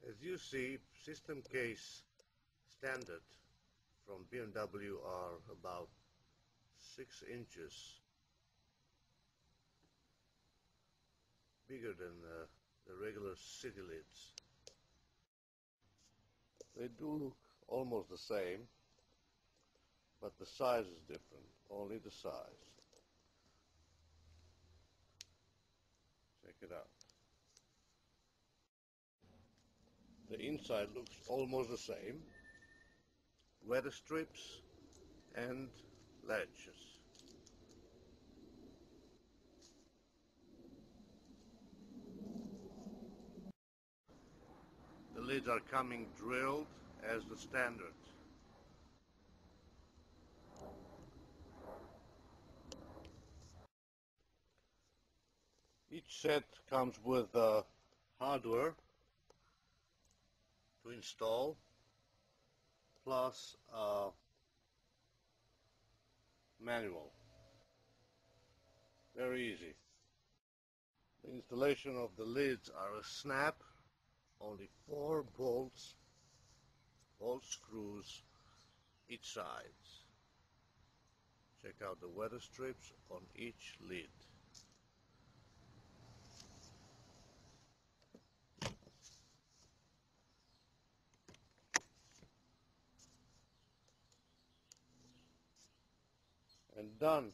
As you see, system case standard from BMW are about 6 inches bigger than the regular city lids. They do look almost the same, but the size is different, only the size. Check it out. The inside looks almost the same. Weather strips and latches. The lids are coming drilled as the standard. Each set comes with hardware to install, plus a manual. Very easy. The installation of the lids are a snap, only 4 bolts, bolt screws each side. Check out the weather strips on each lid. And done.